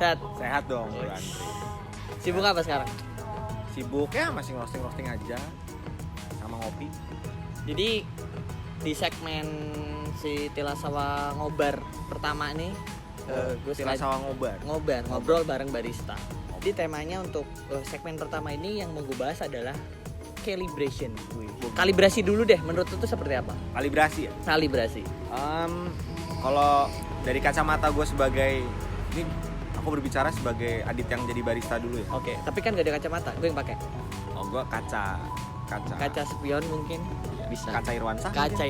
Sehat. Sehat dong, Bro Andri. Sibuk apa sekarang? Sibuk ya masih roasting aja sama ngopi. Jadi di segmen si Tilasawa Ngobar pertama nih, gue Tilasawa ngobrol bareng barista. Jadi temanya untuk segmen pertama ini yang mau gue bahas adalah calibration. Kalibrasi dulu deh, menurut lu tuh seperti apa? Kalibrasi ya? Kalibrasi. Kalau dari kacamata gue sebagai, ini aku berbicara sebagai Adit yang jadi barista dulu ya. Oke, tapi kan gak ada kacamata, gue yang pakai. Oh, gue kaca Spion mungkin bisa. Kaca Irwansyah. Kaca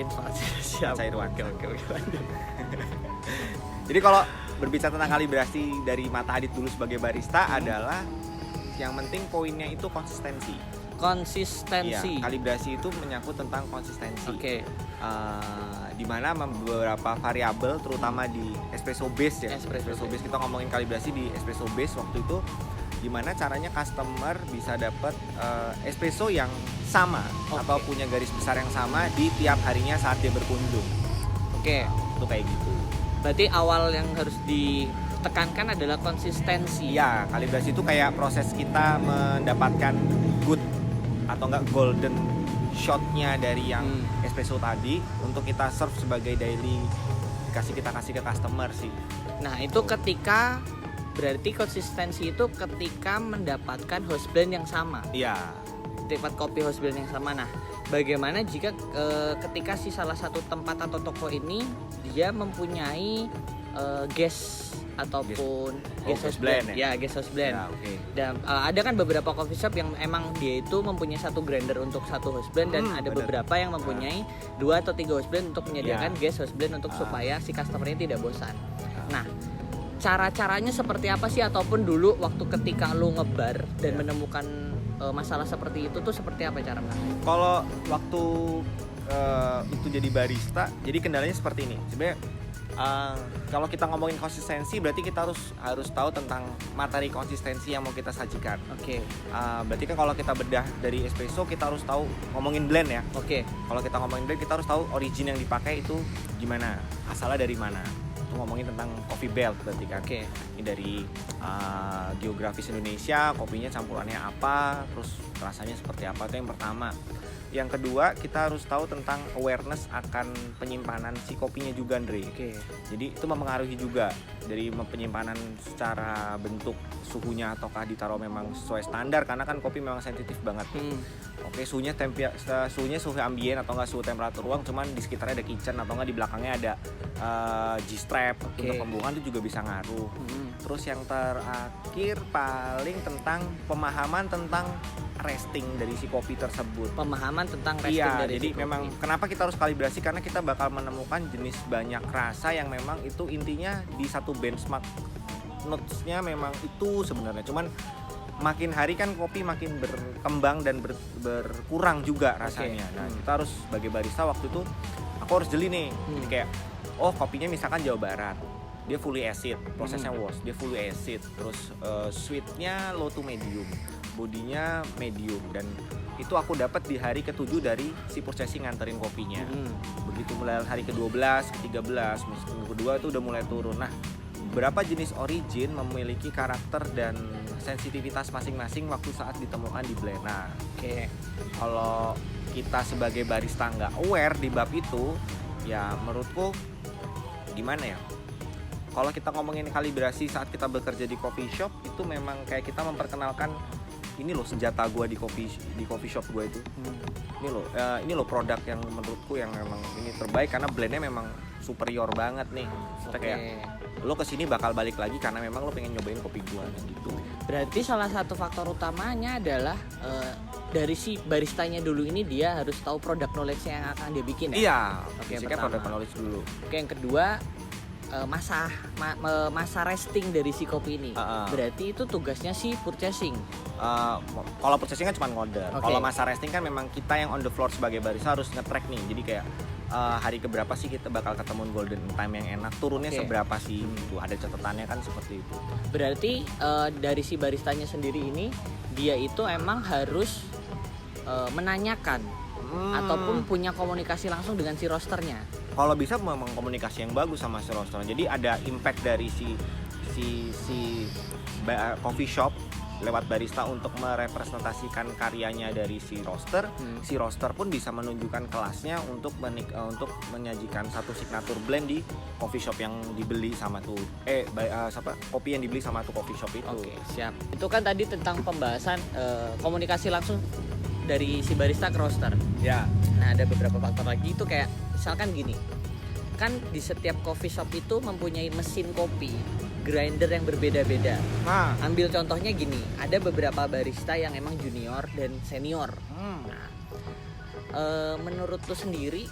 Siap. Kaca Irwansyah. Oke. Jadi kalau berbicara tentang kalibrasi dari mata Adit dulu sebagai barista adalah yang penting poinnya itu konsistensi. Iya, kalibrasi itu menyangkut tentang konsistensi. Oke. Di mana beberapa variabel terutama di espresso base ya. Espresso base, kita ngomongin kalibrasi di espresso base waktu itu, gimana caranya customer bisa dapat espresso yang sama atau punya garis besar yang sama di tiap harinya saat dia berkunjung. Oke. Itu kayak gitu. Berarti awal yang harus ditekankan adalah konsistensi. Iya, kalibrasi itu kayak proses kita mendapatkan good atau enggak golden shotnya dari yang espresso tadi untuk kita serve sebagai daily, kita kasih ke customer sih. Nah itu ketika, berarti konsistensi itu ketika mendapatkan house blend yang sama. Iya. Tempat kopi house blend yang sama. Nah bagaimana jika ketika si salah satu tempat atau toko ini dia mempunyai gas ataupun gas house blend ya gas house blend ya, okay. Dan ada kan beberapa coffee shop yang emang dia itu mempunyai satu grinder untuk satu house blend dan ada beberapa yang mempunyai 2 atau 3 house blend untuk menyediakan gas house blend untuk supaya si customernya tidak bosan. Nah cara-caranya seperti apa sih, ataupun dulu waktu ketika lu ngebar dan menemukan masalah seperti itu tuh seperti apa cara menangani? Kalau waktu itu jadi barista, jadi kendalanya seperti ini sebenarnya. Kalau kita ngomongin konsistensi, berarti kita harus tahu tentang materi konsistensi yang mau kita sajikan. Oke. Berarti kan kalau kita bedah dari espresso, kita harus tahu ngomongin blend ya. Oke. Kalau kita ngomongin blend, kita harus tahu origin yang dipakai itu gimana, asalnya dari mana. Itu ngomongin tentang coffee belt berarti kan. Oke. Ini dari geografis Indonesia, kopinya campurannya apa, terus rasanya seperti apa, itu yang pertama. Yang kedua, kita harus tahu tentang awareness akan penyimpanan si kopinya juga, Andre. Oke. Jadi itu mempengaruhi juga dari penyimpanan secara bentuk suhunya, ataukah ditaruh memang sesuai standar, karena kan kopi memang sensitif banget. Oke, suhunya suhu ambien atau enggak suhu temperatur ruang, cuman di sekitarnya ada kitchen atau enggak di belakangnya ada G-strap untuk pembuangan, itu juga bisa ngaruh. Terus yang terakhir paling tentang pemahaman tentang resting dari si kopi tersebut. Pemahaman tentang resting dari jadi si memang kopi. Kenapa kita harus kalibrasi, karena kita bakal menemukan jenis banyak rasa yang memang itu intinya di satu benchmark notes-nya memang itu sebenarnya. Cuman makin hari kan kopi makin berkembang dan berkurang juga rasanya. Nah, kita harus sebagai barista waktu itu aku harus jeli nih. Jadi kayak kopinya misalkan Jawa Barat, dia fully acid, prosesnya wash, dia fully acid, terus sweetnya low to medium, bodinya medium, dan itu aku dapat di hari ke-7 dari si purchasing nganterin kopinya. Begitu mulai hari ke-12, ke-13, minggu kedua itu udah mulai turun. Nah, beberapa jenis origin memiliki karakter dan sensitivitas masing-masing waktu saat ditemukan di blend. Nah, kalau kita sebagai barista nggak aware di bab itu, ya menurutku gimana ya? Kalau kita ngomongin kalibrasi saat kita bekerja di coffee shop, itu memang kayak kita memperkenalkan ini loh senjata gue di coffee shop gue itu. Ini loh produk yang menurutku yang memang ini terbaik karena blendnya memang superior banget nih. Kita kayak lo kesini bakal balik lagi karena memang lo pengen nyobain kopi gue gitu. Berarti salah satu faktor utamanya adalah dari si baristanya dulu ini dia harus tahu produk knowledge yang akan dia bikin ya. Iya. Oke, produk knowledge dulu. Oke, yang kedua masa resting dari si kopi ini. Berarti itu tugasnya si purchasing. Kalau purchasing kan cuma ngorder. Kalau masa resting kan memang kita yang on the floor sebagai barista harus nge-track nih. Jadi kayak hari keberapa sih kita bakal ketemu golden time yang enak, turunnya seberapa sih, itu ada catatannya kan seperti itu. Berarti dari si baristanya sendiri ini dia itu emang harus menanyakan ataupun punya komunikasi langsung dengan si roasternya. Kalau bisa memang komunikasi yang bagus sama si roaster. Jadi ada impact dari si coffee shop lewat barista untuk merepresentasikan karyanya dari si roaster. Si roaster pun bisa menunjukkan kelasnya untuk menyajikan satu signature blend di coffee shop yang dibeli sama tuh kopi yang dibeli sama tuh coffee shop itu. Oke, siap. Itu kan tadi tentang pembahasan komunikasi langsung dari si barista ke roaster. Ya. Nah, ada beberapa faktor lagi itu kayak misalkan gini. Kan di setiap coffee shop itu mempunyai mesin kopi, grinder yang berbeda-beda. Nah, Ambil contohnya gini, ada beberapa barista yang emang junior dan senior. Nah, menurut lu sendiri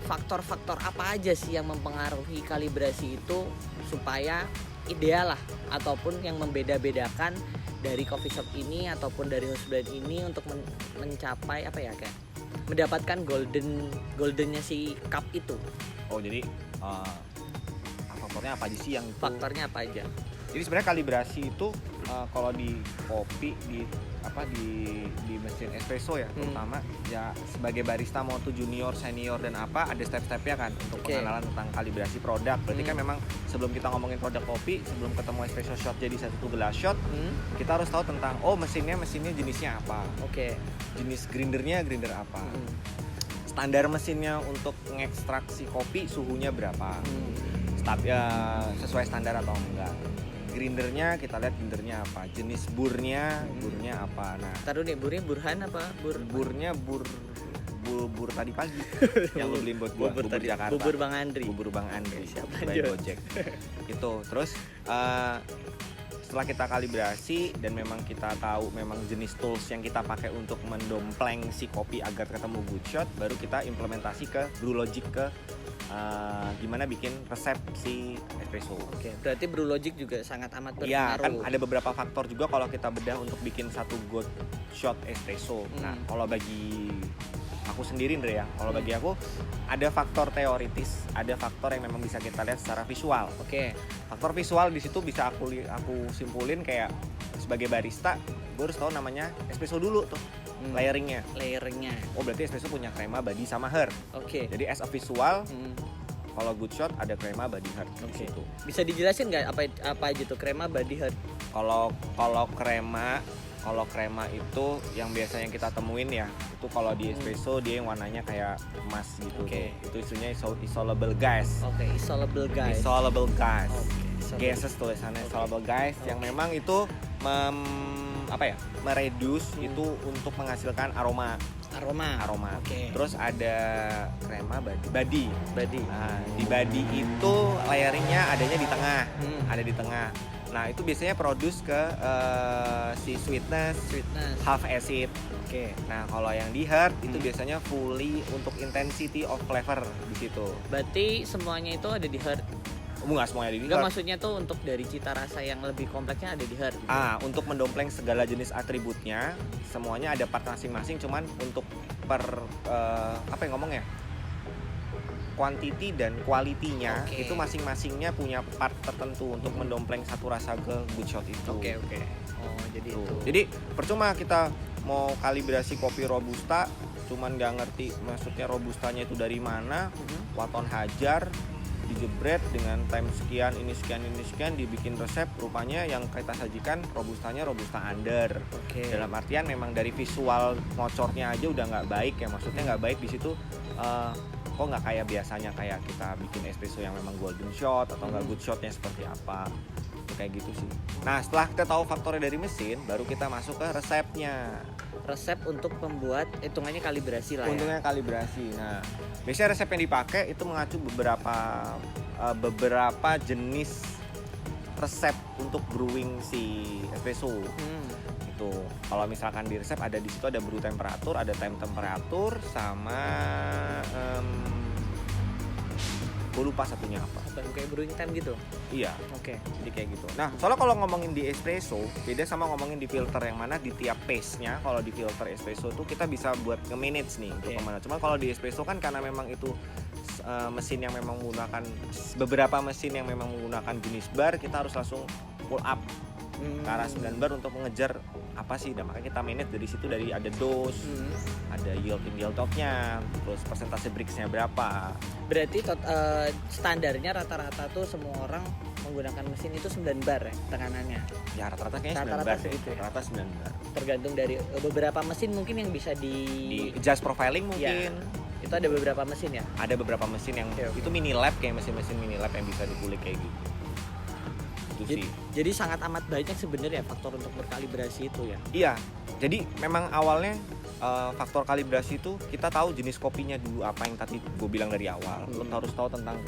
faktor-faktor apa aja sih yang mempengaruhi kalibrasi itu supaya ideal lah, ataupun yang membeda-bedakan dari coffee shop ini ataupun dari house blend ini untuk mencapai apa ya, kayak mendapatkan goldennya si cup itu. oh jadi faktornya apa aja sih yang itu? Faktornya apa aja? Jadi sebenarnya kalibrasi itu kalau di kopi di mesin espresso ya, terutama ya sebagai barista mau tuh junior, senior dan apa, ada step-stepnya kan untuk pengenalan tentang kalibrasi produk. Berarti kan memang sebelum kita ngomongin produk kopi, sebelum ketemu espresso shot jadi satu gelas shot, kita harus tahu tentang mesinnya jenisnya apa. Oke. Jenis grinder apa. Standar mesinnya untuk mengekstraksi kopi suhunya berapa. Sesuai standar atau enggak. Grindernya kita lihat grindernya apa, jenis burnya apa. Nah, Taruh nih, burnya Burhan apa burnya bur tadi pagi yang lo beliin buat gua, bubur Jakarta. Bubur Bang Andri. Siap, by Gojek. Itu terus setelah kita kalibrasi dan memang kita tahu memang jenis tools yang kita pakai untuk mendompleng si kopi agar ketemu good shot, baru kita implementasi ke Brewlogic ke gimana bikin resep si espresso. Oke, berarti Brewlogic juga sangat amat berpengaruh. Iya, kan ada beberapa faktor juga kalau kita bedah untuk bikin satu good shot espresso. Nah, kalau bagi aku sendiri Andre ya, kalau bagi aku ada faktor teoritis, ada faktor yang memang bisa kita lihat secara visual. Oke. Faktor visual di situ bisa aku simpulin kayak sebagai barista, gue harus tahu namanya espresso dulu tuh. Layeringnya. Oh, berarti espresso punya crema, body sama herb. Oke. Jadi as a visual, kalau good shot ada crema, body, herb di situ. Bisa dijelasin nggak apa aja tuh crema, body, herb? Kalau crema itu yang biasanya kita temuin ya, itu kalau di espresso dia yang warnanya kayak emas gitu. Oke. Itu isunya insoluble gas. Oke, insoluble gas. Gases tulisannya insoluble gas yang memang itu mereduce itu untuk menghasilkan aroma. Oke. Terus ada crema body. Nah, di body itu layering-nya adanya di tengah. Ada di tengah. Nah, itu biasanya produce ke si sweetness, half acid. Oke. Nah, kalau yang di herb itu biasanya fully untuk intensity of flavor di situ. Berarti semuanya itu ada di herb. Enggak semuanya di Enggak, herb. maksudnya tuh untuk dari cita rasa yang lebih kompleksnya ada di herb. Gitu. Untuk mendompleng segala jenis atributnya, semuanya ada part masing-masing, cuman untuk quantity dan quality-nya itu masing-masingnya punya part tertentu untuk mendompleng satu rasa ke good shot itu. Oke. Oh, jadi Tuh. itu. Jadi percuma kita mau kalibrasi kopi robusta, cuman nggak ngerti maksudnya robustanya itu dari mana, waton hajar, dijebret dengan time sekian, ini sekian, dibikin resep, rupanya yang kita sajikan robustanya robusta under. Oke. Dalam artian memang dari visual ngocornya aja udah nggak baik ya, maksudnya nggak baik di situ. Kok nggak kayak biasanya kayak kita bikin espresso yang memang golden shot atau nggak good shotnya seperti apa, kayak gitu sih. Nah, setelah kita tahu faktornya dari mesin, baru kita masuk ke resepnya. Resep untuk membuat hitungannya kalibrasi lah. Untungnya kalibrasi. Nah, biasanya resep yang dipakai itu mengacu beberapa jenis resep untuk brewing si espresso. Itu kalau misalkan di resep ada di situ ada brew temperatur, ada time temperatur, sama gue lupa satunya apa. Kayak brewing time gitu. Iya. Oke. Jadi kayak gitu. Nah, soalnya kalau ngomongin di espresso beda sama ngomongin di filter, yang mana di tiap paste-nya kalau di filter espresso tuh kita bisa buat nge-manage nih untuk kemana. Cuma kalau di espresso kan karena memang itu mesin yang memang menggunakan beberapa mesin yang memang menggunakan jenis bar, kita harus langsung pull up ke arah 9 bar untuk mengejar apa sih. Nah, makanya kita manage dari situ, dari ada dose, ada yield in yield outnya, terus persentase bricks-nya berapa. Berarti standarnya rata-rata tuh semua orang menggunakan mesin itu 9 bar ya tekanannya. Ya rata-rata kayaknya 9 Rata-rata bar deh. segitu ya? Rata 9 bar. Tergantung dari beberapa mesin mungkin yang bisa Di adjust profiling mungkin. Ya, itu ada beberapa mesin ya. Ada beberapa mesin yang itu mini lab, kayak mesin-mesin mini lab yang bisa dikulik kayak gitu. Itu sih. Jadi sangat amat banyak sebenarnya faktor untuk berkalibrasi itu ya. Iya. Jadi memang awalnya faktor kalibrasi itu kita tahu jenis kopinya dulu, apa yang tadi gue bilang dari awal. Lo harus tahu tentang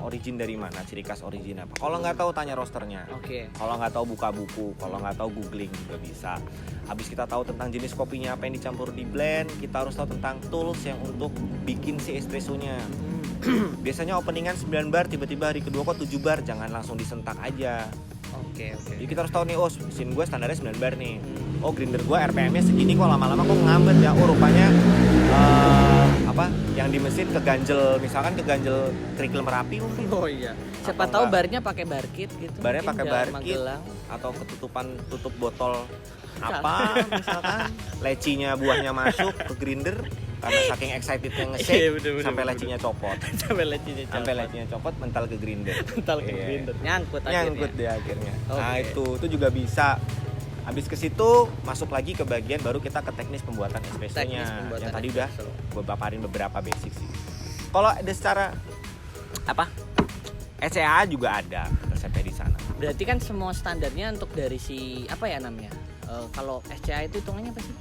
origin dari mana, ciri khas origin apa. Kalau nggak tahu tanya rosternya. Oke. Kalau nggak tahu buka buku, kalau nggak tahu googling juga bisa. Habis kita tahu tentang jenis kopinya apa yang dicampur di blend, kita harus tahu tentang tools yang untuk bikin si espressonya. Biasanya openingan 9 bar, tiba-tiba hari kedua kok 7 bar, jangan langsung disentak aja. Oke. Jadi kita harus tahu nih, oh mesin gue standarnya 9 bar nih. Oh grinder gue RPM-nya segini kok, lama-lama kok ngambet ya. Oh rupanya yang di mesin keganjel, misalkan keganjel trickle Merapi mungkin. Oh iya. Siapa tahu barnya pakai bar kit gitu. Barnya mungkin pakai bar kit Magelang. atau tutup botol apa misalkan lecinya buahnya masuk ke grinder karena saking excitednya nge-shake. Iya, bener, sampai bener. lecinya copot. Sampai lecinya copot mental ke grinder. mental ke Iya. grinder. Nyangkut Deh akhirnya. Oke. Nah itu juga bisa. Habis ke situ masuk lagi ke bagian baru kita ke teknis pembuatan espressonya. Yang tadi udah gue paparin beberapa basic sih. Kalau ada secara SCA juga ada resepnya di sana. Berarti kan semua standarnya untuk dari si apa ya namanya? Kalau SCA itu hitungannya apa sih?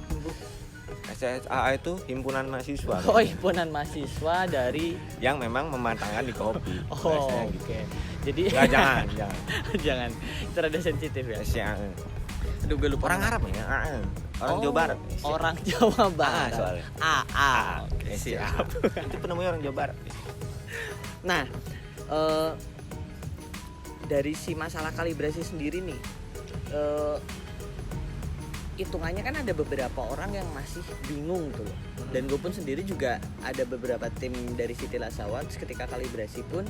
SCA itu himpunan mahasiswa. Oh, himpunan mahasiswa dari yang memang memantangkan di kopi. Oh, biasanya gitu. oke. Jadi Nggak, jangan. jangan. Itu rada sensitif ya. SCA. Aduh, gue lupa. Orang Arab ya? Orang Jawa Barat. Orang Jawa Barat. Soalnya. Oke, siap. Itu penemunya orang Jawa Barat. Nah, dari si masalah kalibrasi sendiri nih, hitungannya kan ada beberapa orang yang masih bingung tuh loh. Dan gue pun sendiri juga ada beberapa tim dari City Lasawan ketika kalibrasi pun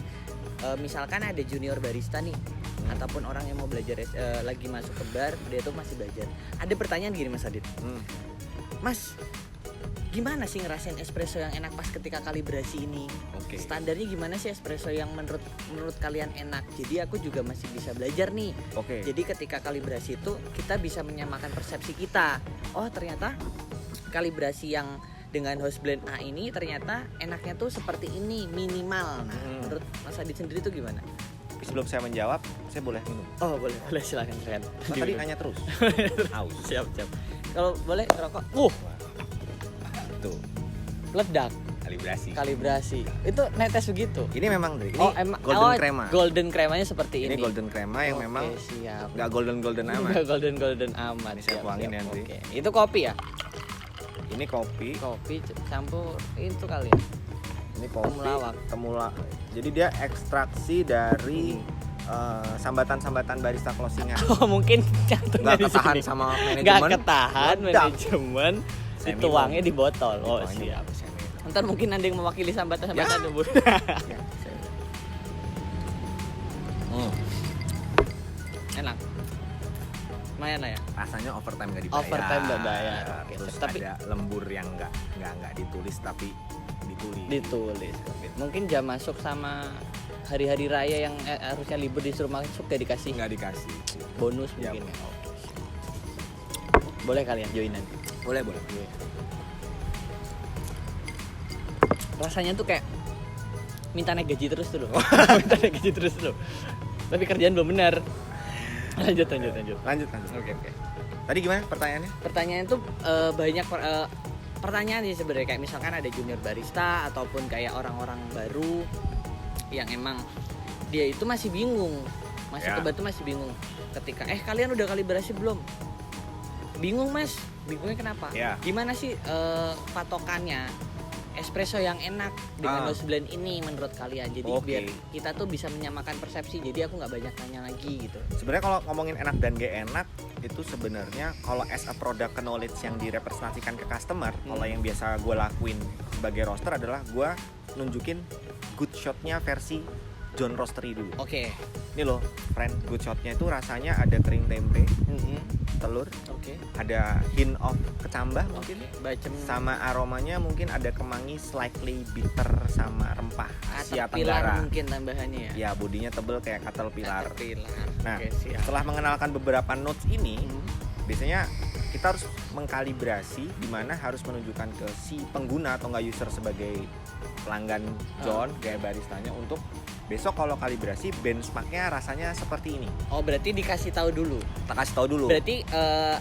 misalkan ada junior barista nih ataupun orang yang mau belajar lagi masuk ke bar, dia tuh masih belajar. Ada pertanyaan gini Mas Adit. Mas, gimana sih ngerasain espresso yang enak pas ketika kalibrasi ini? Oke. Standarnya gimana sih espresso yang menurut kalian enak? Jadi aku juga masih bisa belajar nih. Oke. Jadi ketika kalibrasi itu kita bisa menyamakan persepsi kita. Oh ternyata kalibrasi yang dengan host blend A ini ternyata enaknya tuh seperti ini minimal. Nah, menurut Mas Adit sendiri tuh gimana? Sebelum saya menjawab, saya boleh minum. Oh boleh silakan. Tadi nanya terus. Aus. Siap. Kalau boleh rokok. Tuh. Ledak. Kalibrasi. Itu netes begitu. Ini memang ini golden crema. Golden cremanya seperti ini. Ini golden crema yang memang siap. nggak golden amat. Nggak golden amat. Ini saya tuangin ya, Andri. Oke. Itu kopi ya? Ini kopi Campur itu kali ya. Ini kopi temulawak. Jadi dia ekstraksi dari sambatan-sambatan barista closingan. Oh, mungkin cantumnya Nggak di ketahan sini. sama manajemen. Nggak ketahan Meledak. manajemen. Dituangnya di botol. Oh, siap. Ntar mungkin ada yang mewakili sambatan-sambatan dulu. Enak. Lumayan lah ya. Rasanya overtime nggak dibayar. Overtime nggak bayar. Oke. Terus Tapi ada lembur yang nggak ditulis tapi ditulis. Mungkin jam masuk sama hari-hari raya yang harusnya libur disuruh masuk gak dikasih. Nggak dikasih. Bonus Ya, mungkin ya. Boleh kalian join nanti. Boleh. Rasanya tuh kayak minta naik gaji terus tuh loh. Minta naik gaji terus loh. Tapi kerjaan belum benar. Lanjut. Oke. Tadi gimana pertanyaannya? Pertanyaan tuh banyak pertanyaan sih sebenarnya, kayak misalkan ada junior barista ataupun kayak orang-orang baru yang emang dia itu masih bingung. Masih ke bar tuh masih bingung. Ketika kalian udah kalibrasi belum? Bingung Mas. Bingungnya kenapa? Ya. Gimana sih patokannya espresso yang enak dengan house blend ini menurut kalian? Jadi biar kita tuh bisa menyamakan persepsi. Jadi aku nggak banyak tanya lagi gitu. Sebenarnya kalau ngomongin enak dan gak enak itu sebenarnya kalau as a product knowledge yang direpresentasikan ke customer, kalau yang biasa gue lakuin sebagai roaster adalah gue nunjukin good shotnya versi John Roastery dulu. Oke. Ini loh, friend, good shotnya itu rasanya ada kering tempe, telur, Oke. ada hint of kecambah mungkin, Bacem sama aromanya mungkin ada kemangi, slightly bitter sama rempah Asia pilar Tenggara. mungkin tambahannya ya. Ya, bodinya tebel kayak caterpillar. Pilar. Nah, Oke, siap. setelah mengenalkan beberapa notes ini, biasanya kita harus mengkalibrasi di mana harus menunjukkan ke si pengguna atau nggak user sebagai pelanggan John kayak baristanya untuk besok kalau kalibrasi benchmarknya rasanya seperti ini. Oh, berarti dikasih tahu dulu. Kita kasih tahu dulu. Berarti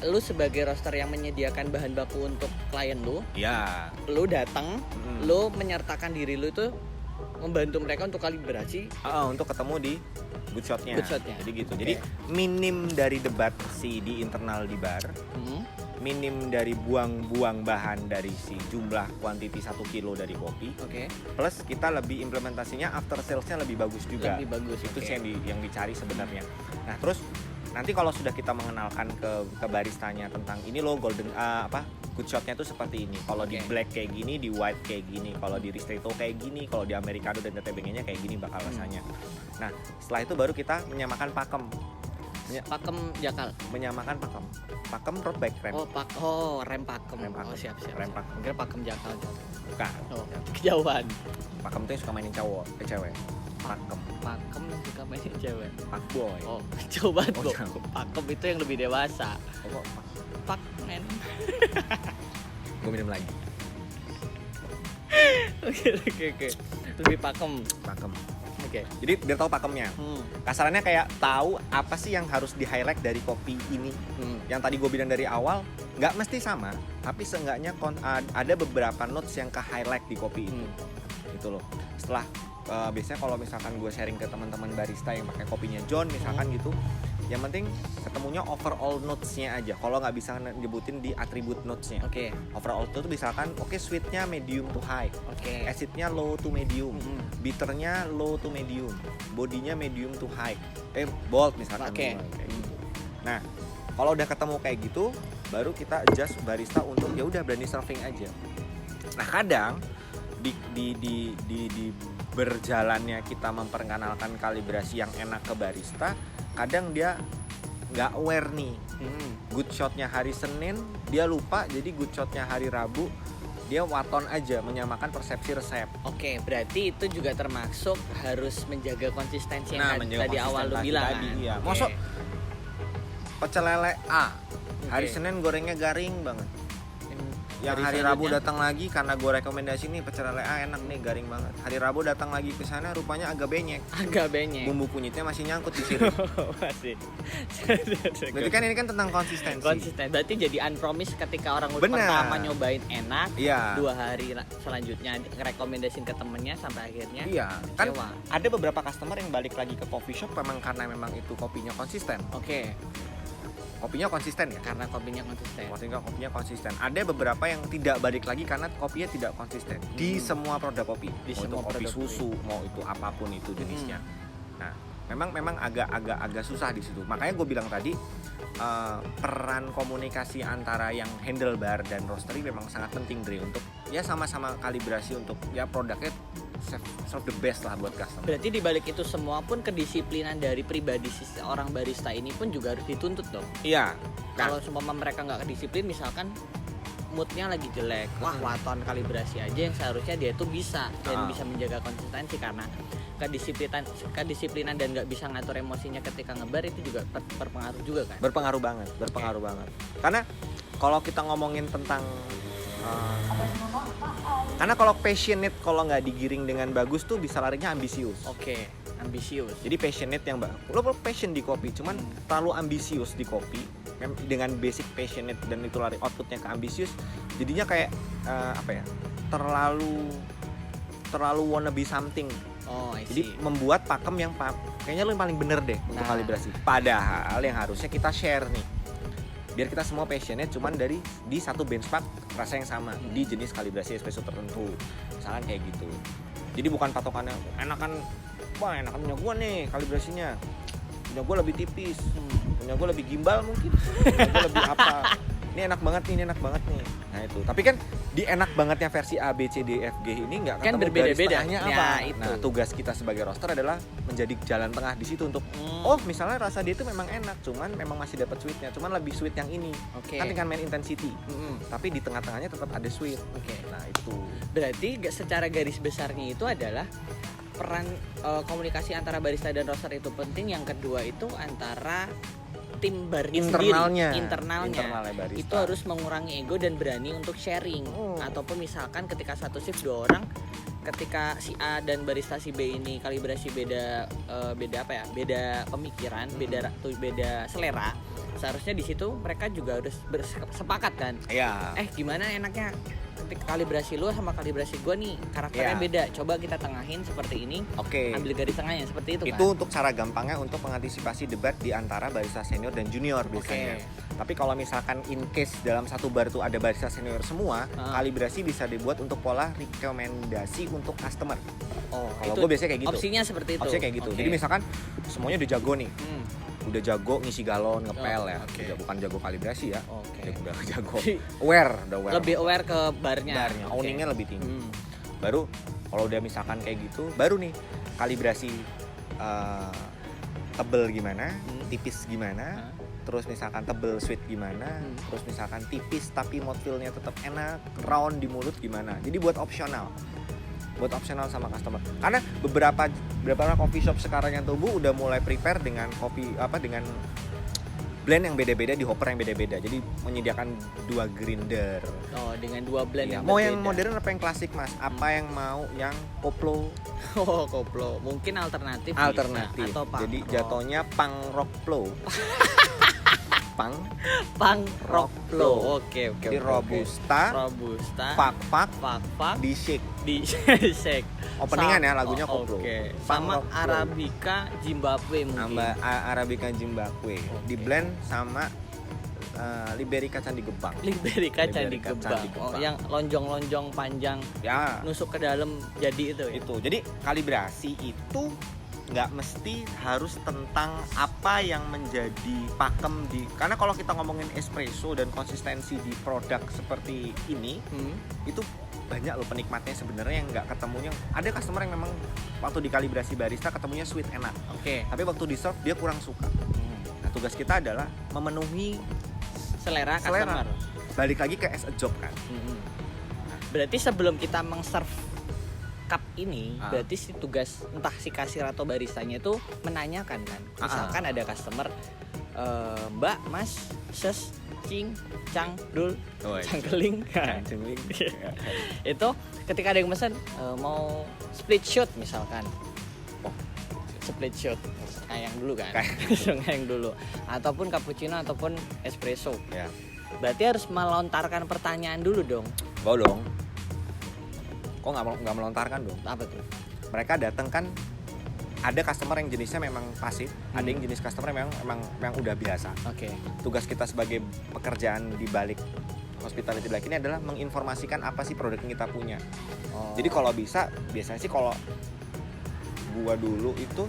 lu sebagai roaster yang menyediakan bahan baku untuk klien lu, Ya. lu datang, lu menyertakan diri lu itu membantu mereka untuk kalibrasi. Untuk ketemu di good shotnya. Good shotnya. Jadi gitu. Oke. Jadi minim dari debat di internal di bar, minim dari buang-buang bahan dari si jumlah kuantiti 1 kilo dari kopi. Oke. Plus kita lebih implementasinya after salesnya lebih bagus juga. Lebih bagus. Itu oke. sih yang dicari sebenarnya. Nah terus nanti kalau sudah kita mengenalkan ke baristanya tentang ini loh golden good shotnya itu seperti ini. Kalau di Oke. black kayak gini, di white kayak gini, kalau di ristretto kayak gini, kalau di americano dan TTB-nya kayak gini bakal rasanya. Nah setelah itu baru kita menyamakan pakem. Pakem jakal. Menyamakan pakem road bike rem. Rem pakem. Rem pakem. Oh, siap. Rem pakem. Kira pakem jakal. Bukan. Oh, kejauhan. Pakem tuh yang suka mainin cewek. Pakem. Pakem yang suka mainin cewek. Pak boy. Oh, coba Oh, tuh. jauh. Pakem itu yang lebih dewasa. Oh, kok Pak men. gue minum lagi. Oke. Lebih pakem. Pakem. Oke. Jadi biar tahu pakemnya. Kasarannya kayak tahu apa sih yang harus di highlight dari kopi ini. Yang tadi gue bilang dari awal nggak mesti sama, tapi seenggaknya ada beberapa notes yang ke highlight di kopi itu. Itu loh. Setelah biasanya kalau misalkan gue sharing ke teman-teman barista yang pakai kopinya John misalkan gitu, yang penting ketemunya overall notes-nya aja. Kalau nggak bisa nyebutin di atribut notes-nya. Oke. Overall itu misalkan sweetnya medium to high, Oke. acidnya low to medium, bitternya low to medium, bodinya medium to high, bold misalkan. Oke. Kayak gitu. Nah, kalau udah ketemu kayak gitu, baru kita adjust barista untuk ya udah berani serving aja. Nah, kadang di berjalannya kita memperkenalkan kalibrasi yang enak ke barista, kadang dia nggak aware nih. Good shotnya hari Senin dia lupa, jadi good shotnya hari Rabu dia waton aja menyamakan persepsi resep. Oke, berarti itu juga termasuk harus menjaga konsistensi yang menjaga tadi awal lu konsisten bilang. tadi, kan? iya. Oke. Mosok pecel lele A hari Oke. Senin gorengnya garing banget. Yang hari Rabu datang lagi karena gue rekomendasi nih pecel lele A enak nih, garing banget. Hari Rabu datang lagi ke sana rupanya agak benyek. Agak benyek. Bumbu kunyitnya masih nyangkut di sini. Masih. Berarti kan ini kan tentang konsistensi. Konsisten. Berarti jadi unpromise ketika orang Benar. pertama nyobain enak, Iya. 2 hari selanjutnya rekomendasiin ke temennya sampai akhirnya Iya, kan kecewa. ada beberapa customer yang balik lagi ke coffee shop memang karena memang itu kopinya konsisten. Oke, Kopinya konsisten ya. karena kopinya konsisten. Kopinya konsisten. Ada beberapa yang tidak balik lagi karena kopinya tidak konsisten di semua produk kopi. Di Mau semua itu kopi produk susu, mau itu apapun itu jenisnya. Nah, memang agak susah di situ. Makanya gue bilang tadi peran komunikasi antara yang handle bar dan roastery memang sangat penting, Dre, untuk ya sama-sama kalibrasi untuk ya produknya serve the best lah buat customer. Berarti di balik itu semua pun kedisiplinan dari pribadi orang barista ini pun juga harus dituntut dong. Iya. Kalau seumpama mereka nggak kedisiplin, misalkan moodnya lagi jelek, wah waton kalibrasi aja yang seharusnya dia tuh bisa dan bisa menjaga konsistensi, karena kedisiplinan dan nggak bisa ngatur emosinya ketika ngebar itu juga berpengaruh juga kan. Berpengaruh banget. Karena kalau kita ngomongin tentang karena kalau passionate kalau nggak digiring dengan bagus tuh bisa larinya ambisius. Oke, ambisius. Jadi passionate yang lo passion di kopi, cuman terlalu ambisius di kopi dengan basic passionate dan itu lari outputnya ke ambisius, jadinya kayak terlalu wanna be something. Oh, I see. Jadi membuat pakem yang kayaknya lo yang paling bener deh untuk kalibrasi. Padahal yang harusnya kita share nih, biar kita semua passionate cuman di satu benchmark rasa yang sama di jenis kalibrasi espresso tertentu, misalkan kayak gitu. Jadi bukan patokannya enakan punya gua nih kalibrasinya, punya gua lebih tipis, punya gua lebih gimbal mungkin, punya gua lebih apa. ini enak banget nih, ini enak banget nih. Nah itu. Tapi kan di enak bangetnya versi A, B, C, D, F, G ini nggak Kan ketemu berbeda-beda. garis tengahnya apa. Ya, itu. Nah tugas kita sebagai roaster adalah menjadi jalan tengah di situ untuk oh misalnya rasa dia itu memang enak, cuman memang masih dapat sweetnya, cuman lebih sweet yang ini. Oke. Kan tinggal main intensity. Tapi di tengah-tengahnya tetap ada sweet. Oke. Nah itu. Berarti secara garis besarnya itu adalah peran komunikasi antara barista dan roaster itu penting. Yang kedua itu antara tim barnya Internalnya. sendiri, internalnya barista. itu harus mengurangi ego dan berani untuk sharing. Ataupun misalkan ketika satu shift 2 orang, ketika si A dan barista si B ini kalibrasi beda beda pemikiran, beda selera, seharusnya di situ mereka juga harus bersepakat kan. Iya. Gimana enaknya ketika kalibrasi lu sama kalibrasi gua nih karakternya beda, coba kita tengahin seperti ini. Oke. Ambil garis tengahnya seperti itu kan. Itu untuk cara gampangnya untuk mengantisipasi debat di antara barista senior dan junior biasanya. Tapi kalau misalkan in case dalam satu bar tuh ada barista senior semua, kalibrasi bisa dibuat untuk pola rekomendasi untuk customer. Kalau gue biasanya kayak gitu. Opsinya seperti itu. Opsinya kayak gitu. Jadi misalkan semuanya udah jago nih. Udah jago ngisi galon, ngepel ya. Bukan jago kalibrasi ya. Udah jago. udah aware. Lebih aware ke barnya. Owningnya lebih tinggi. Baru kalau udah misalkan kayak gitu, baru nih kalibrasi tebel gimana, tipis gimana, terus misalkan tebel sweet gimana, terus misalkan tipis tapi mouthfeel-nya tetap enak, round di mulut gimana. Jadi buat opsional sama customer. Karena beberapa coffee shop sekarang yang tumbuh udah mulai prepare dengan dengan blend yang beda-beda di hopper yang beda-beda. Jadi menyediakan 2 grinder. Dengan 2 blend yang mau berbeda. yang modern apa yang klasik, Mas? Apa yang mau yang koplo? Koplo. Mungkin alternatif. Alternatif. Atau punk jadi rock. jatuhnya punk rock flow. punk rock flow. Oke. Jadi robusta, pak, di shake. Openingan ya lagunya koplo. Sama Arabica Zimbabwe mungkin. Arabica Zimbabwe. Di blend sama Liberica Candi Gebang. Liberica Candi Gebang. Yang lonjong-lonjong panjang. Ya. Nusuk ke dalam jadi itu ya. Itu. Jadi kalibrasi itu nggak mesti harus tentang apa yang menjadi pakem karena kalau kita ngomongin espresso dan konsistensi di produk seperti ini itu banyak loh penikmatnya sebenarnya yang nggak ketemunya. Ada customer yang memang waktu dikalibrasi barista ketemunya sweet enak, tapi waktu di serve dia kurang suka. Nah tugas kita adalah memenuhi selera customer. Balik lagi ke as a job kan. Berarti sebelum kita meng-serve cup ini, berarti si tugas entah si kasir atau baristanya itu menanyakan kan. Misalkan ada customer, Mbak, Mas, Ses, Cing, Cang, Dul, Cangkeling. Itu ketika ada yang pesan mau split shot misalkan. Split shot ngayang dulu kan. Ngayang dulu. Ataupun cappuccino ataupun espresso. Berarti harus melontarkan pertanyaan dulu dong. Bawa dong. Kok nggak melontarkan dong? Apa tuh? Mereka datang kan, ada customer yang jenisnya memang pasif, ada yang jenis customer yang memang udah biasa. Tugas kita sebagai pekerjaan di balik hospitality like ini adalah menginformasikan apa sih produk yang kita punya. Jadi kalau bisa, biasanya sih kalau gua dulu itu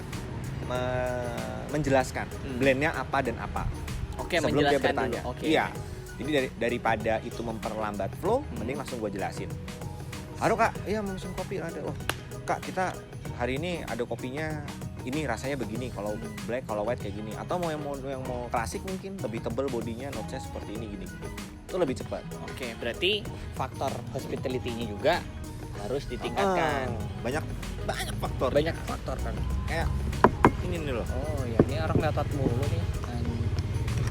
menjelaskan blendnya apa dan apa. Sebelum dia bertanya. Iya. Jadi daripada itu memperlambat flow, mending langsung gua jelasin. Halo Kak, iya mau pesen kopi ada. Kak kita hari ini ada kopinya ini rasanya begini, kalau black, kalau white kayak gini. Atau yang mau klasik mungkin lebih tebal bodinya, notesnya seperti ini gini. Itu lebih cepat. Berarti faktor hospitality-nya juga harus ditingkatkan. Banyak faktor. Banyak faktor kan. Kayak ini nih loh. Ini orang ngatot mulu nih.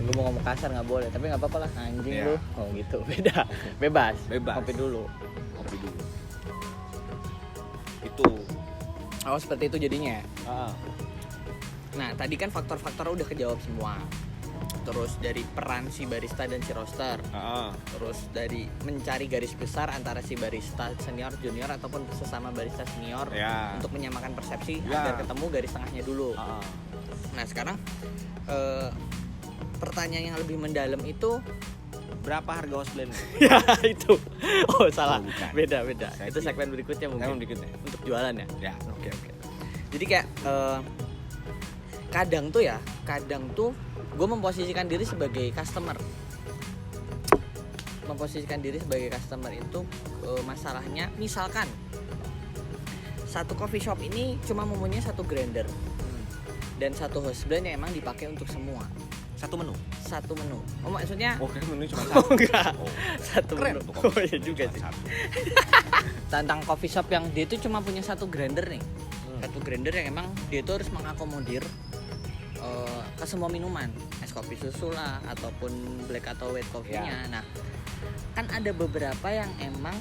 Lu mau ngomong kasar nggak boleh, tapi nggak apa-apa lah anjing lu. Gitu. Bebas. Kopi dulu. Itu. Seperti itu jadinya. Nah, tadi kan faktor-faktor udah kejawab semua. Terus dari peran si barista dan si roaster. Terus dari mencari garis besar antara si barista senior, junior ataupun sesama barista senior untuk menyamakan persepsi agar ketemu garis tengahnya dulu. Nah, sekarang pertanyaan yang lebih mendalam itu berapa harga house blend? Ya itu. Salah. Bukan. Beda. Itu segmen berikutnya mungkin. Untuk jualan ya. Oke. Jadi kayak kadang tuh gue memposisikan diri sebagai customer. memposisikan diri sebagai customer itu masalahnya misalkan satu coffee shop ini cuma mempunyai satu grinder dan satu house blend yang emang dipakai untuk semua. Satu menu. Oh maksudnya? Oh, kan menu cuma Oh, satu. enggak. Oh, Satu keren menu. tuh Oh iya juga sih. Satu. Tentang coffee shop yang dia itu cuma punya satu grinder nih. Satu grinder yang emang dia itu harus mengakomodir ke semua minuman, es kopi susu lah ataupun black atau white coffee-nya. Nah, kan ada beberapa yang emang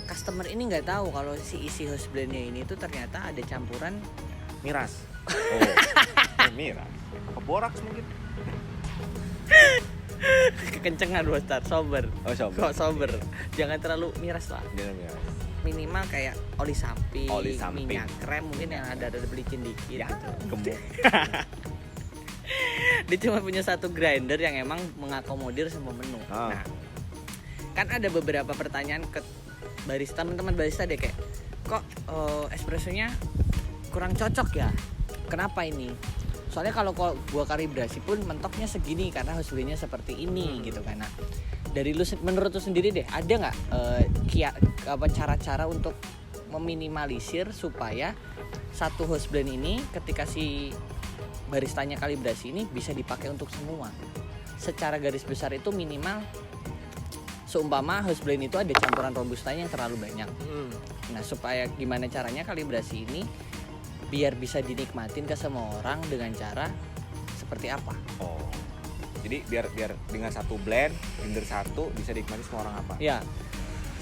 customer ini nggak tahu kalau si isi house blend-nya ini tuh ternyata ada campuran Miras. Oh. Miras. Apa boraks mungkin? kekencengan Bostar, sober. Oh, sober. Kok sober? Jangan terlalu miras lah. Jangan miras. Minimal kayak oli samping, Oli samping. minyak krem mungkin yang ada pelicin dikit Ya, gitu. gemuk. Dia cuma punya satu grinder yang emang mengakomodir semua menu. Nah, kan ada beberapa pertanyaan ke barista, teman-teman barista deh kayak, kok espressonya kurang cocok ya? Kenapa ini? Soalnya kalau gua kalibrasi pun mentoknya segini karena house blend-nya seperti ini gitu kan. Nah, dari menurut lu sendiri deh, ada nggak cara-cara untuk meminimalisir supaya satu house blend ini ketika si baristanya kalibrasi ini bisa dipakai untuk semua? Secara garis besar itu minimal seumpama house blend itu ada campuran robustanya yang terlalu banyak. Nah, supaya gimana caranya kalibrasi ini biar bisa dinikmatin ke semua orang dengan cara seperti apa? Oh. Jadi biar dengan satu blend, blender satu bisa dinikmati semua orang apa? Ya,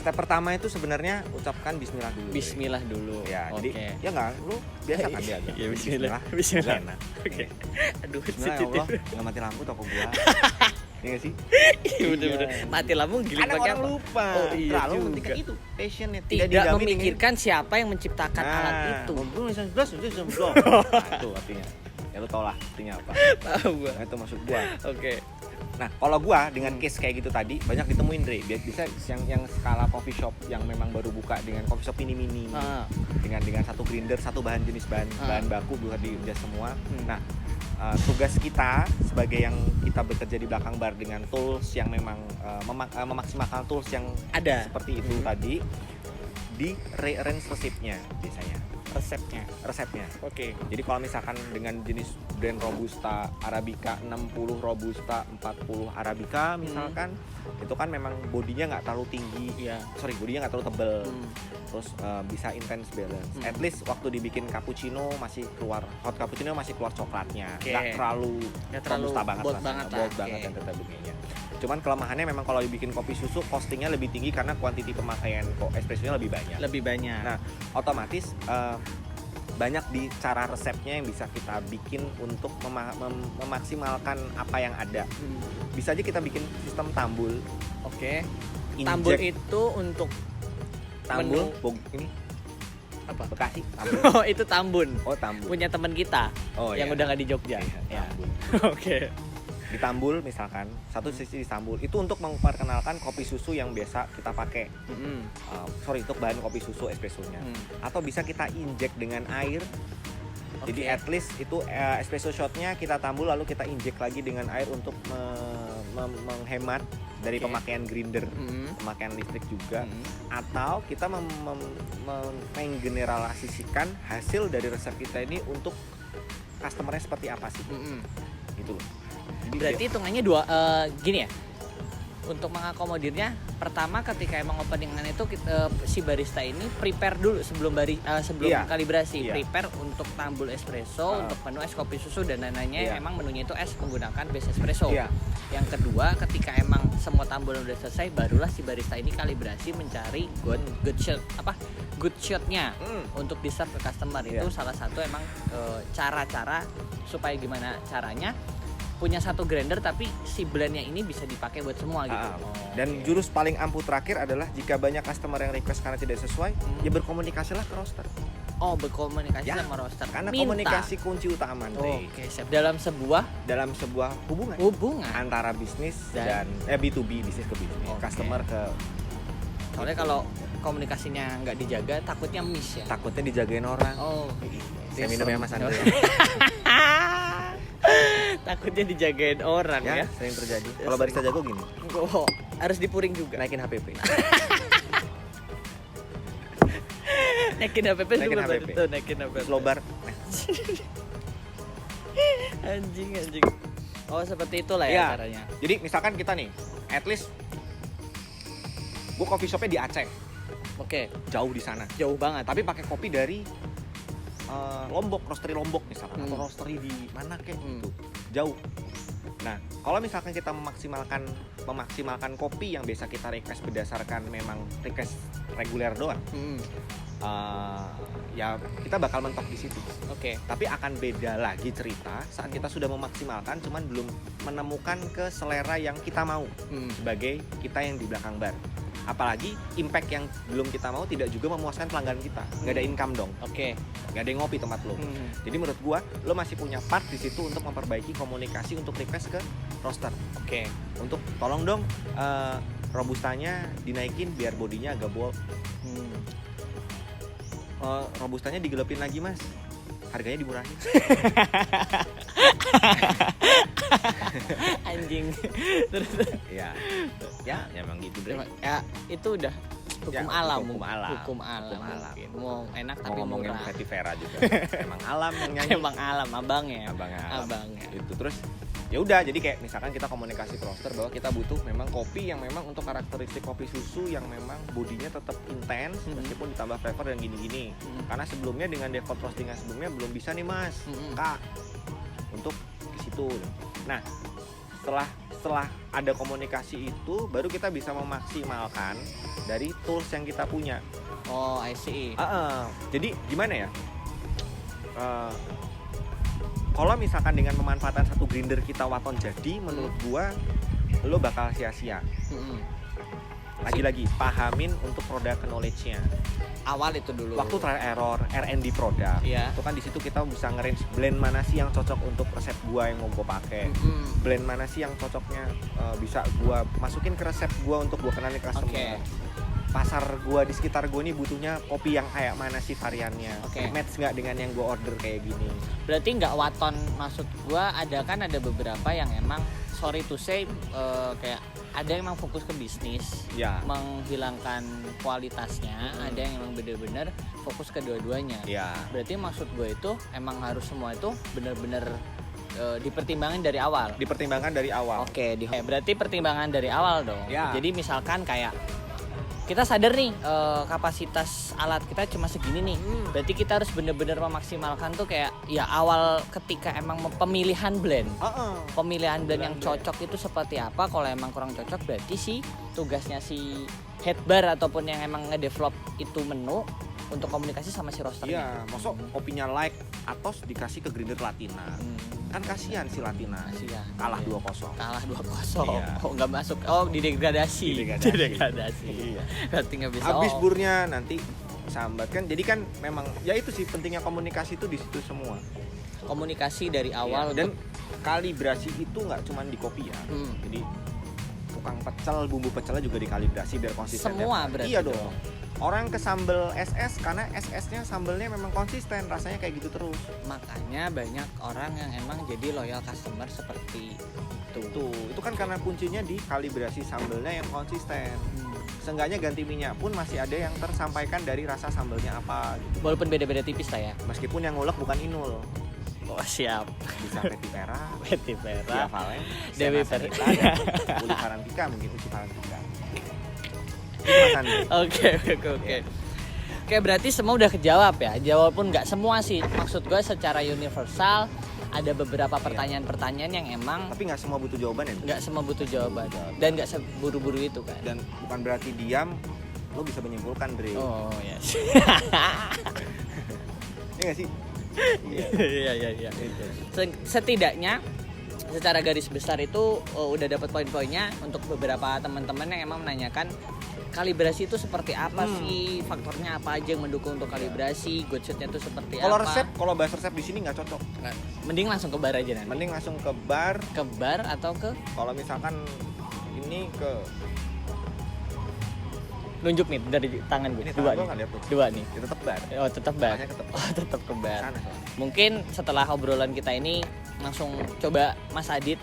Step pertama itu sebenarnya ucapkan bismillah dulu. bismillah dulu. Ya, Oke. jadi ya enggak, lu biasa kan dia. Ya, bismillah. Bismillah. Enak. Oke. Aduh, Bismillah ya sensitif. Allah, enggak mati lampu toko gua. Iya enggak sih? Iya bener-bener. Mati lampu giling Kadang pakai orang apa? lupa. Oh, iya Terlalu juga. pentingkan itu passionnya Tidak dijamin memikirkan siapa yang menciptakan alat itu. Ngobrol 19 itu artinya. Ya lu tau lah artinya apa. Tahu gua. Nah, itu maksud gua. Oke. Nah, kalau gua dengan case kayak gitu tadi banyak ditemuin Dre. Biar bisa yang skala coffee shop yang memang baru buka dengan coffee shop mini dengan satu grinder, satu bahan bahan baku buat diudah semua. Nah, tugas kita sebagai yang kita bekerja di belakang bar dengan tools yang memang memaksimalkan tools yang Ada seperti itu tadi, di rearrange resepnya biasanya. Resepnya. Oke. Jadi kalau misalkan dengan jenis brand Robusta Arabica 60 Robusta 40 Arabica misalkan, itu kan memang bodinya nggak terlalu tinggi. Iya. Bodinya nggak terlalu tebel. Terus bisa intense balance. At least waktu dibikin cappuccino masih keluar hot cappuccino masih keluar coklatnya. Nggak terlalu robusta banget bold rasanya, banget bold banget dan sebagainya. Cuman kelemahannya memang kalau dibikin kopi susu costingnya lebih tinggi karena kuantiti pemakaian espressonya lebih banyak. Nah, otomatis banyak di cara resepnya yang bisa kita bikin untuk memaksimalkan apa yang ada. Bisa aja kita bikin sistem tambul. Oke. Tambul itu untuk tambul ini apa? Bekasi tambul. Oh, itu Tambun. Oh, tambul. Punya teman kita yang udah nggak di Jogja. Ya. Oke. Di Tambul misalkan, satu sisi di Tambul itu untuk memperkenalkan kopi susu yang biasa kita pakai. Untuk bahan kopi susu espressonya. Atau bisa kita injek dengan air. Jadi at least itu espresso shotnya kita tambul lalu kita injek lagi dengan air untuk menghemat dari pemakaian grinder, pemakaian listrik juga. Atau kita menggeneralisasikan hasil dari resep kita ini untuk customernya seperti apa sih? Gitu loh. Berarti hitungannya gini ya. Untuk mengakomodirnya, pertama ketika emang openingan itu si barista ini prepare dulu sebelum kalibrasi, prepare untuk tambul espresso, untuk menu es kopi susu dan lain-lainnya. Emang menunya itu es menggunakan base espresso. Yang kedua, ketika emang semua tambul udah selesai, barulah si barista ini kalibrasi mencari good shotnya untuk di serve ke customer. Itu salah satu emang cara-cara supaya gimana caranya punya satu grinder tapi si blendnya ini bisa dipakai buat semua gitu. Dan jurus paling ampuh terakhir adalah jika banyak customer yang request karena tidak sesuai, ya berkomunikasilah ke roster. Oh, berkomunikasi sama roster. Karena komunikasi kunci utama, Andre. Oke, siap. Dalam sebuah hubungan antara bisnis dan B2B, bisnis ke bisnis, customer ke. Soalnya kalau komunikasinya nggak dijaga, takutnya miss ya. Takutnya dijagain orang. Oh, saya minum ya Mas Andre. Takutnya dijagain orang ya. Sering terjadi. Kalau barista jago gini, Oh, harus dipuring juga. naikin HPP. Naikin HPP Naikin dulu baru HPP. tuh, naikin HPP. Slow bar. Anjing. Oh, seperti itulah ya Iya. caranya. Jadi misalkan kita nih, at least gue coffee shopnya di Aceh, Oke, jauh di sana. jauh banget. Tapi pakai kopi dari Lombok, roastery Lombok misalkan, atau Hmm. roastery di mana kayak Hmm. gitu, jauh. Nah, kalau misalkan kita memaksimalkan kopi yang biasa kita request berdasarkan memang request reguler doang, ya kita bakal mentok di situ. Oke. Tapi akan beda lagi cerita saat kita sudah memaksimalkan, cuman belum menemukan ke selera yang kita mau sebagai kita yang di belakang bar. Apalagi impact yang belum kita mau tidak juga memuaskan pelanggan kita, nggak ada income dong, Oke. nggak ada yang ngopi tempat lo. Jadi menurut gua lo masih punya part di situ untuk memperbaiki komunikasi untuk request ke roaster. Oke. Untuk tolong dong robustanya dinaikin biar bodinya agak bold. Robustanya digelepin lagi mas, harganya dimurahin. Anjing. Terus Ya emang gitu Bre. ya itu udah hukum Ya, alam. hukum alam. Hukum alam. Hukum alam. Mungkin. Mau enak Mau tapi ngomongin murah. Fetty Vera juga, emang alam yang nyanyi. Emang alam abangnya. Abangnya. Abangnya. Itu terus ya udah, jadi kayak misalkan kita komunikasi ke roaster bahwa kita butuh memang kopi yang memang untuk karakteristik kopi susu yang memang bodinya tetap intens meskipun ditambah flavor dan gini-gini. Karena sebelumnya dengan default roastingan sebelumnya belum bisa nih mas, kak, untuk ke situ. Nah, setelah ada komunikasi itu baru kita bisa memaksimalkan dari tools yang kita punya. Oh, I see. Jadi gimana ya? Kalau misalkan dengan pemanfaatan satu grinder kita waton jadi, menurut gua lo bakal sia-sia. Lagi-lagi pahamin untuk produk knowledge-nya. Awal itu dulu. Waktu trial error, R&D produk. Iya. Itu kan di situ kita bisa nge-range blend mana sih yang cocok untuk resep gua yang mau gua pakai. Blend mana sih yang cocoknya bisa gua masukin ke resep gua untuk gua kenalin ke customer. Pasar gua di sekitar gua nih butuhnya kopi yang kayak mana sih variannya. Match nggak dengan yang gua order kayak gini. Berarti nggak waton, maksud gua ada beberapa yang emang sorry to say kayak ada yang emang fokus ke bisnis, Ya. menghilangkan kualitasnya, ada yang emang bener-bener fokus ke dua-duanya. Ya. Berarti maksud gue itu emang harus semua itu bener-bener dipertimbangkan dari awal. Dipertimbangkan dari awal. Oke, berarti pertimbangan dari awal dong. Ya. Jadi misalkan kayak kita sadar nih kapasitas alat kita cuma segini nih. Berarti kita harus bener-bener memaksimalkan tuh kayak ya awal ketika emang pemilihan blend. Pemilihan blend yang cocok itu seperti apa. Kalau emang kurang cocok berarti sih tugasnya si head bar ataupun yang emang ngedevelop itu menu untuk komunikasi sama si roasternya. Iya, masuk kopinya like Atos dikasih ke grinder Latina. Kan kasihan si Latina. Kasihan. Kalah Iya. 2-0. Kalah 2-0. Iya. Oh, nggak masuk. Oh, didegradasi. Didegradasi. Iya. Berarti nggak bisa. Habis oh. burnya nanti sambat kan. Jadi kan memang ya itu sih pentingnya komunikasi itu di situ semua. Komunikasi dari awal Dan untuk kalibrasi itu nggak cuma di kopi ya. Jadi tukang pecel, bumbu pecelnya juga dikalibrasi biar konsisten. semua berarti. Iya dong. Orang ke sambal SS karena SS-nya sambelnya memang konsisten, rasanya kayak gitu terus. Makanya banyak orang yang emang jadi loyal customer seperti itu. Itu kan karena kuncinya di kalibrasi sambelnya yang konsisten. Seenggaknya ganti minyak pun masih ada yang tersampaikan dari rasa sambelnya apa gitu. Walaupun beda-beda tipis lah ya. Meskipun yang ngulek bukan Inul. Oh, siap. Bisa Fetty Vera, Fetty Via Vera, Valen, Dewi Sena Vera. Sanita, dan Uli Farantika, mungkin Uci Farantika. Itu Mas Andre. Oke. Oke, berarti semua udah kejawab ya. Walaupun nggak semua sih. Maksud gue secara universal ada beberapa pertanyaan-pertanyaan yang emang Tapi nggak semua butuh jawaban ya. nggak semua butuh jawaban dan nggak seburu-buru itu kan. Dan bukan berarti diam lo bisa menyimpulkan, Dre. Oh ya. Iya nggak sih? Iya. Setidaknya secara garis besar itu udah dapat poin-poinnya untuk beberapa teman-teman yang emang menanyakan kalibrasi itu seperti apa sih, faktornya apa aja yang mendukung untuk kalibrasi, good shootnya itu seperti Kalau apa. resep, kalau bahas resep di sini nggak cocok. Mending langsung ke bar aja nanti. Mending langsung ke bar. Ke bar atau ke Kalau misalkan ini ke nunjuk nih dari tangan gue. Ini Dua tangan gua nih. nggak lihat tuh. Dua nih. Itu tebar. Oh, tetap bar. Tangannya ketebak. Oh, tetap kebar. Sana, soalnya. Mungkin setelah obrolan kita ini langsung coba Mas Adit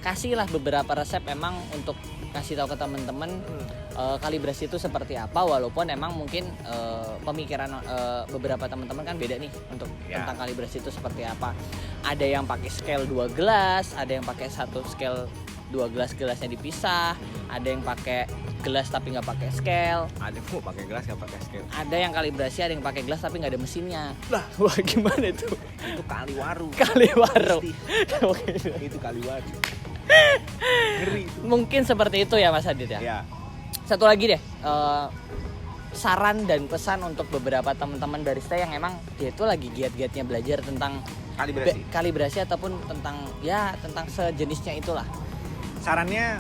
kasihlah beberapa resep emang untuk kasih tahu ke teman-teman kalibrasi itu seperti apa, walaupun emang mungkin pemikiran beberapa teman-teman kan beda nih untuk tentang kalibrasi itu seperti apa. Ada yang pakai scale 2 gelas, ada yang pakai satu scale 2 gelasnya dipisah, ada yang pakai gelas tapi nggak pakai scale, Ada yang mau pakai gelas nggak pakai scale. ada yang kalibrasi, ada yang pakai gelas tapi nggak ada mesinnya. Lah, wah gimana itu? Itu kali waru. Kali waru. Itu kali waru. Ngeri. Mungkin seperti itu ya Mas Adit ya. Ya. Satu lagi deh, saran dan pesan untuk beberapa teman-teman barista yang emang dia itu lagi giat-giatnya belajar tentang kalibrasi ataupun tentang sejenisnya itulah. Sarannya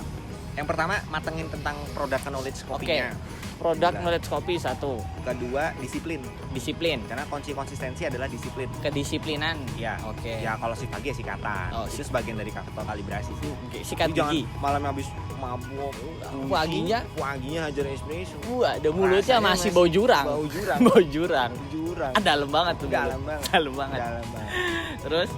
yang pertama matengin tentang produk knowledge kopinya. Produk knowledge kopi satu. Kedua disiplin. Karena kunci konsistensi adalah disiplin. Kedisiplinan. Ya. Oke. Ya kalau sikat gigi ya sikatan. Oh, itu sebagian dari faktor kalibrasi sih. Sikat Jadi gigi. jangan malam habis mabuk. Paginya hajar espresso. ada mulutnya Rasanya masih bau jurang. Bau jurang. Bau jurang. Jurang. Dalam banget tuh. Dalam banget. Dalam banget. Terus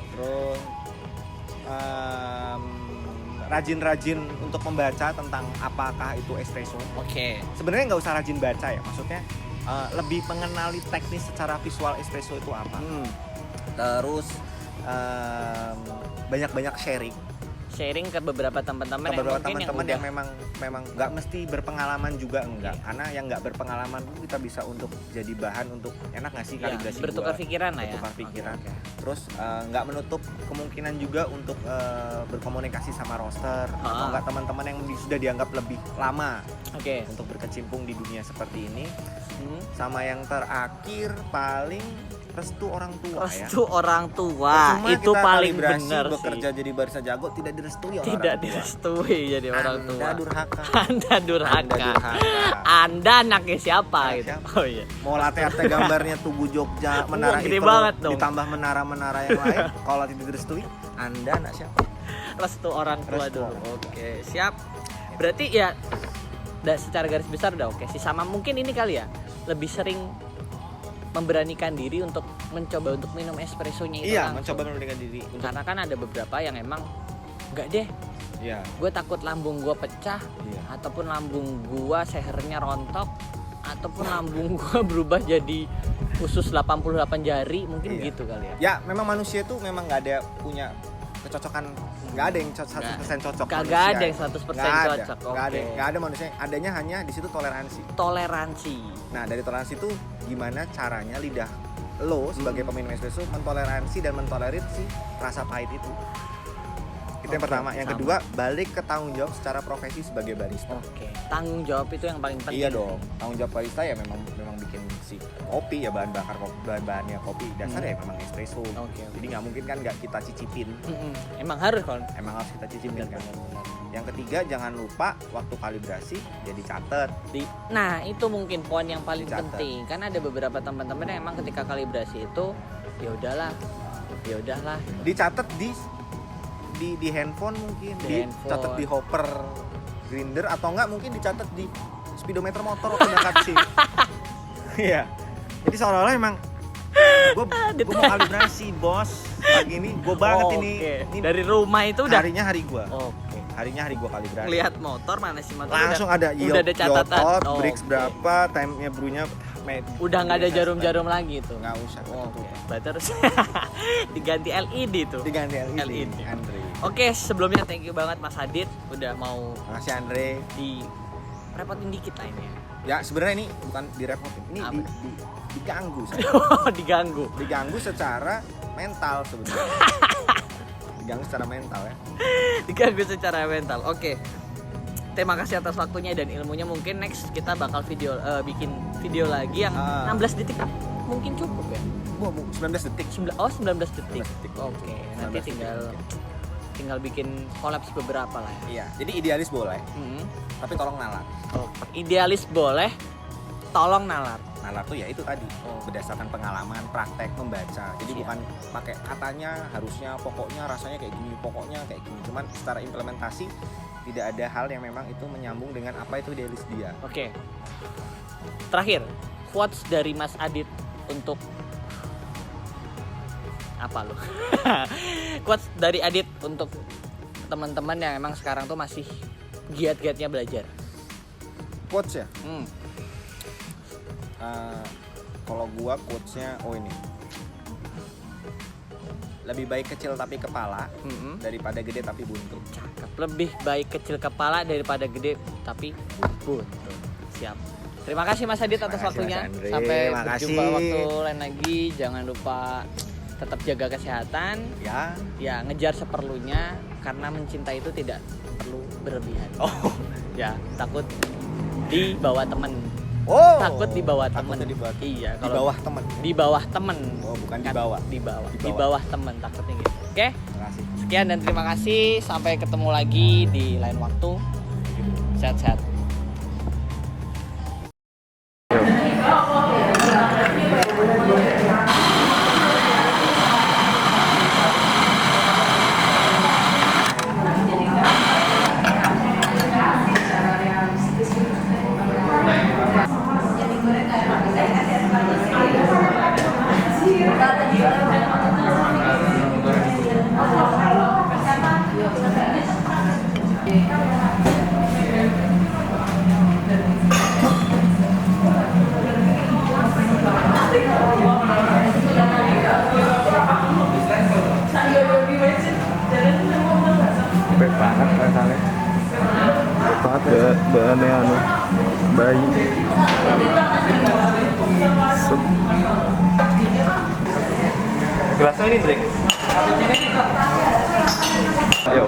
rajin-rajin untuk membaca tentang apakah itu espresso. Oke. Sebenarnya nggak usah rajin baca ya, maksudnya lebih mengenali teknis secara visual espresso itu apa. Terus banyak-banyak sharing ke beberapa teman-teman yang memang nggak mesti berpengalaman juga enggak, karena yang nggak berpengalaman pun kita bisa untuk jadi bahan untuk enak nggak sih kalibrasi bertukar pikiran lah ya. Bertukar pikiran. Terus nggak menutup kemungkinan juga untuk berkomunikasi sama roaster atau nggak teman-teman yang sudah dianggap lebih lama untuk berkecimpung di dunia seperti ini. Sama yang terakhir paling restu orang tua ya. Restu orang tua. Percuma itu kita paling kalibrasi, benar bekerja sih. jadi barista jago tidak direstui oleh Tidak orang tua. direstui jadi orang tua. Anda durhaka. Anda durhaka. Anda anaknya siapa gitu. Siapa? Oh iya. Mau latte-arte gambarnya Tugu Jogja, menara gede itu banget dong. ditambah menara-menara yang lain. Kalau tidak direstui, Anda anak siapa? Restu orang tua Restu. dulu. Oke, siap. Berarti ya secara garis besar udah oke sih. Sama mungkin ini kali ya. Lebih sering memberanikan diri untuk mencoba untuk minum espressonya itu Iya, langsung. mencoba memberanikan diri. Karena kan ada beberapa yang emang enggak deh, Iya. gue takut lambung gue pecah, Iya. ataupun lambung gue sehernya rontok, ataupun lambung gue berubah jadi usus 88 jari, mungkin Iya. gitu kali ya. Ya, memang manusia itu memang nggak ada punya kecocokan, nggak ada yang 100% cocok. Kagak manusia. ada yang 100% Nggak ada. cocok. Nggak ada manusia. Adanya hanya di situ toleransi. Toleransi. Nah, dari toleransi itu gimana caranya lidah lo sebagai peminum espresso mentoleransi dan mentolerir si rasa pahit itu. Itu yang pertama. Yang kedua, balik ke tanggung jawab secara profesi sebagai barista. Oke. Tanggung jawab itu yang paling penting. Iya dong. Tanggung jawab barista ya memang bikin si kopi ya, bahan-bahannya kopi dasar ya memang espresso. Oke. Jadi nggak mungkin kan nggak kita cicipin. Emang harus kan? Emang harus kita cicipin kan. Benar. Yang ketiga, jangan lupa waktu kalibrasi jadi catet. Nah, itu mungkin poin yang paling Dicatat. penting. Karena ada beberapa teman-teman yang emang ketika kalibrasi itu ya udahlah. Dicatat di handphone mungkin, dicatat di hopper grinder, atau enggak mungkin dicatat di speedometer motor waktu berangkat sih. Iya. Jadi seolah-olah emang gue mau kalibrasi bos pagi ini, gue banget ini dari rumah itu udah harinya hari gue. Oke. Harinya hari gue kalibrasi. Lihat motor, mana sih motor Langsung ada udah ada catatan. out, breaks berapa, time-nya brew-nya udah nggak ada jarum-jarum lagi tuh. Nggak usah. Berarti harus diganti LED tuh. Diganti LED. LED. Andre. Oke, sebelumnya thank you banget Mas Adit udah mau Makasih Andre. repotin dikit lah ini. Ya sebenarnya ini bukan direpotin, ini diganggu saya. Diganggu. Diganggu secara mental sebenarnya. Diganggu secara mental ya. Diganggu secara mental. Oke. Terima kasih atas waktunya dan ilmunya. Mungkin next kita bakal bikin video lagi yang 16 detik mungkin cukup ya. 19 detik. 19 detik. Oke. Nanti 19 tinggal bikin kolaps beberapa lah ya. Iya. Jadi idealis boleh, tapi tolong nalar. Idealis boleh, tolong nalar. nalar tuh ya itu tadi, berdasarkan pengalaman, praktek, membaca. Jadi Siap. bukan pakai katanya, harusnya, pokoknya, rasanya kayak gini, pokoknya kayak gini. Cuman secara implementasi tidak ada hal yang memang itu menyambung dengan apa itu idealis dia. Oke. Terakhir, quotes dari Mas Adit untuk apa lu? Quotes dari Adit untuk teman-teman yang emang sekarang tuh masih giat-giatnya belajar. Quotes ya? Hmm. Kalau gua quotesnya, ini. Lebih baik kecil tapi kepala daripada gede tapi buntu. Cakep. Lebih baik kecil kepala daripada gede tapi buntu. Siap. Terima kasih Mas Adit atas Terima kasih, waktunya. Mas Andre. Sampai Makasih. berjumpa waktu lain lagi. Jangan lupa tetap jaga kesehatan. Ya, ngejar seperlunya karena mencintai itu tidak perlu berlebihan. Ya, takut dibawa temen. Takut dibawa temen. Iya, di bawah temen. Di bawah temen. Bukan di Kan bawah. Di bawah temen takutnya gitu. Oke? Terima kasih. Sekian dan terima kasih. Sampai ketemu lagi di lain waktu. Sehat-sehat. Cepet banget rasanya. Cepet banget anu bayi. Gelasnya ini drink. Ayo.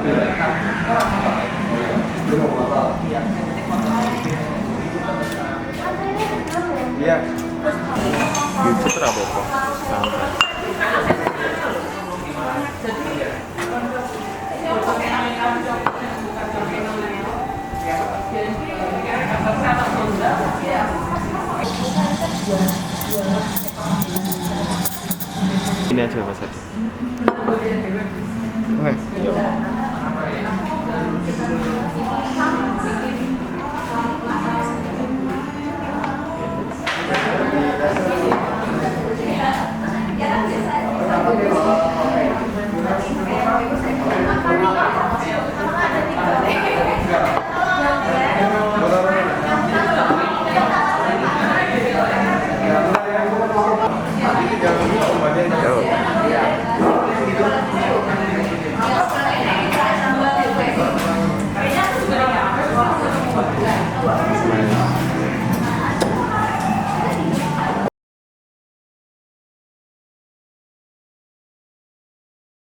Iya. Gitu terapa kok. Santai. Ini aja Mas Adi. Oke.